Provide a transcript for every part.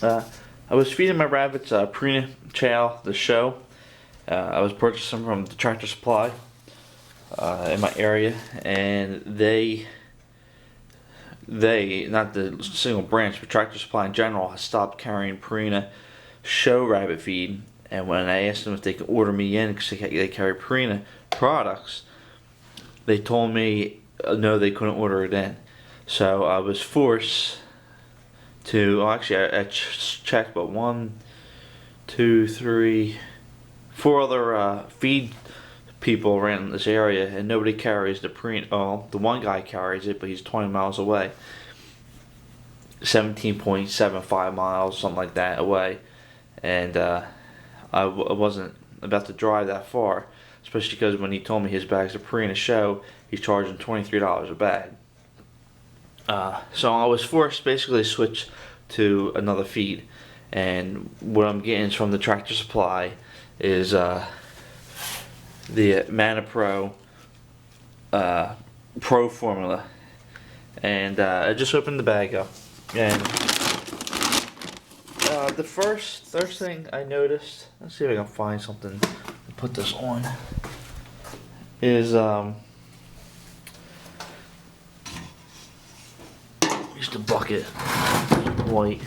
Uh, I was feeding my rabbits Purina chow, the show. I was purchasing from the Tractor Supply in my area, and they not the single branch, but Tractor Supply in general has stopped carrying Purina show rabbit feed. And when I asked them if they could order me in because they carry Purina products, they told me no, they couldn't order it in. So I was forced to. Well, actually, I checked, but 1, 2, 3, 4 other feed people around this area, and nobody carries the Purina. Oh, the one guy carries it, but he's 20 miles away. 17.75 miles, something like that, away. And I wasn't about to drive that far, especially because when he told me his bag's a Purina show, he's charging $23 a bag. So I was forced basically to switch to another feed, and what I'm getting from the Tractor Supply is the Manna Pro Pro formula, and I just opened the bag up, and the first thing I noticed, let's see if I can find something to put this on, is just a bucket, white.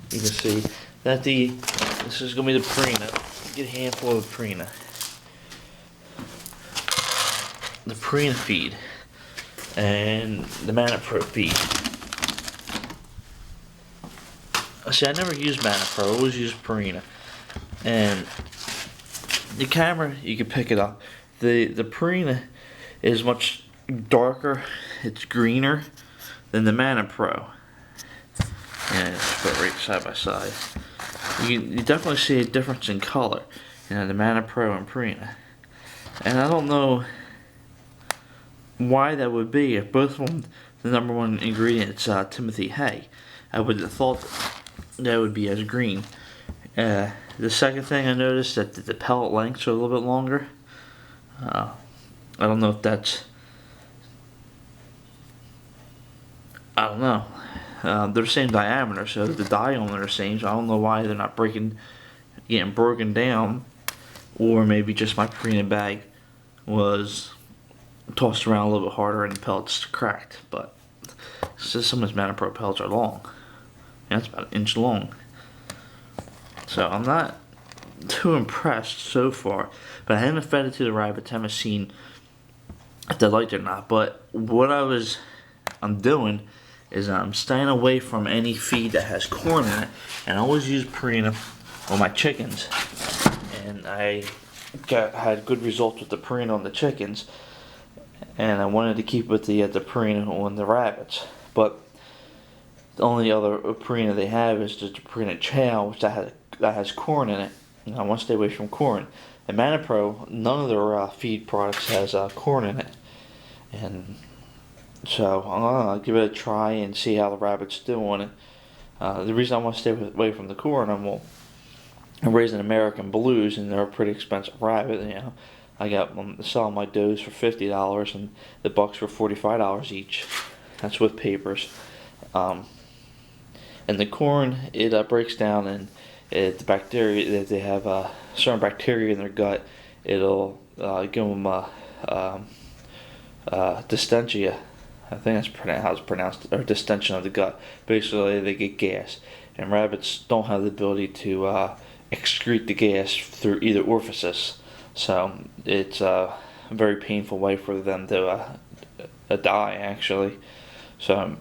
You can see that this is gonna be the Purina. Get a handful of Purina. The Purina feed and the Manna Pro feed. See, I never used Manna Pro. I always used Purina. And the camera, you can pick it up. The Purina is much darker. It's greener than the Manna Pro. And it's put right side by side. You definitely see a difference in color, the Manna Pro and Purina. And I don't know why that would be. If both of them, the number one ingredient is Timothy hay, I would have thought that would be as green. The second thing I noticed that the pellet lengths are a little bit longer. I don't know if that's. I don't know. They're the same diameter, so the diameter is the same. So I don't know why they're not getting broken down, or maybe just my Purina bag was tossed around a little bit harder and the pellets cracked. But some of these Manna Pro pellets are long. That's about 1 inch long. So I'm not too impressed so far. But I haven't fed it to the rabbits. I haven't seen if they liked it or not. But what I'm doing is I'm staying away from any feed that has corn in it, and I always use Purina on my chickens, and I had good results with the Purina on the chickens, and I wanted to keep with the Purina on the rabbits. But the only other Purina they have is just the Purina chow, which that has corn in it, and I want to stay away from corn. And Manna Pro, none of their feed products has corn in it, and so I'm gonna give it a try and see how the rabbits do on it. The reason I want to stay away from the corn, I'm raising American Blues, and they're a pretty expensive rabbit. I got selling my does for $50, and the bucks for $45 each. That's with papers. And the corn, it breaks down, and the bacteria, they have certain bacteria in their gut. It'll give them dystentia. I think that's how it's pronounced, or distension of the gut. Basically, they get gas, and rabbits don't have the ability to excrete the gas through either orifice. So it's a very painful way for them to die, actually. So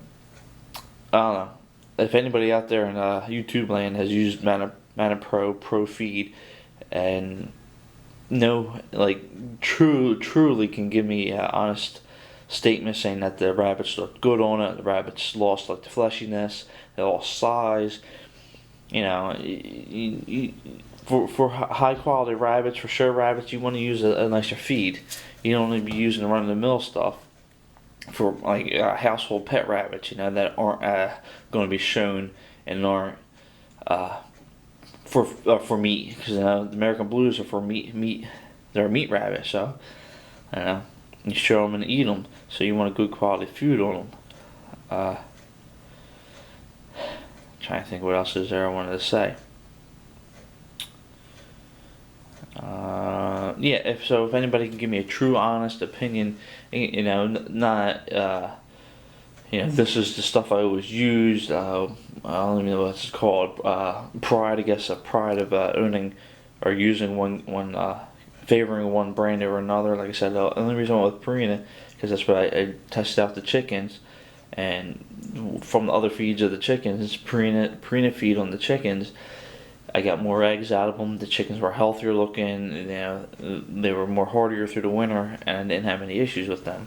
I don't know if anybody out there in YouTube land has used Manna Pro feed and truly can give me honest statement saying that the rabbits look good on it, the rabbits lost the fleshiness, they lost size. For high quality rabbits, for show rabbits, you want to use a nicer feed. You don't want to be using run of the mill stuff for household pet rabbits, that aren't going to be shown and aren't for meat, because the American Blues are for meat. They're a meat rabbit, so you show them and eat them. So you want a good quality food on them. trying to think what else is there I wanted to say. Yeah, if anybody can give me a true, honest opinion, not this is the stuff I always used. I don't even know what it's called. Pride, I guess, a pride of owning or using one favoring one brand over another. Like I said, the only reason I went with Purina because that's what I tested out the chickens, and from the other feeds of the chickens, Purina feed on the chickens. I got more eggs out of them. The chickens were healthier looking. They were more hardier through the winter, and I didn't have any issues with them.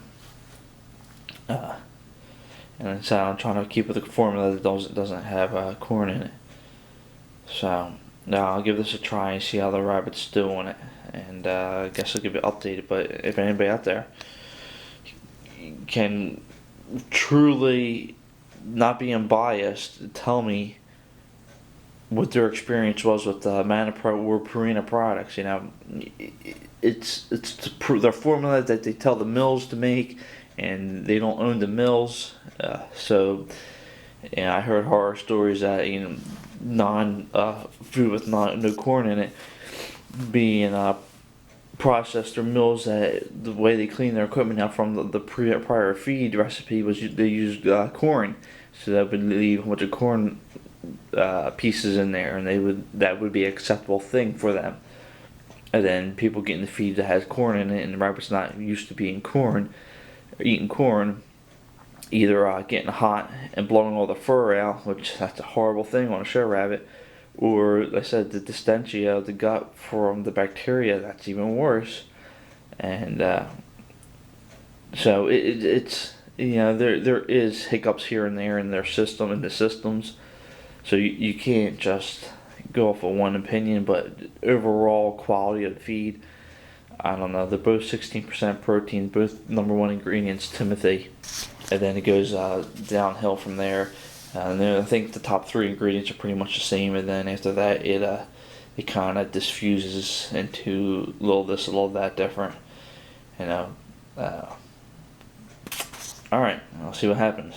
And so I'm trying to keep with the formula that doesn't have corn in it. So now I'll give this a try and see how the rabbits do on it, and I guess I'll give it updated. But if anybody out there can truly, not being biased, tell me what their experience was with manna or Purina products. It's their formula that they tell the mills to make, and they don't own the mills. So I heard horror stories that food with no corn in it being processed, or mills that the way they clean their equipment now from the prior feed recipe was they used corn, so that would leave a bunch of corn pieces in there, and that would be an acceptable thing for them. And then people getting the feed that has corn in it, and the rabbit's not used to eating corn, either getting hot and blowing all the fur out, which that's a horrible thing on a show rabbit, or like I said, the dystentia of the gut from the bacteria, that's even worse. And so it's there is hiccups here and there in the systems. So you can't just go off of one opinion, but overall quality of the feed, I don't know. They're both 16% protein, both number one ingredients, Timothy, and then it goes downhill from there. And then I think the top three ingredients are pretty much the same, and then after that it kind of diffuses into a little this, a little that different. All right, I'll see what happens.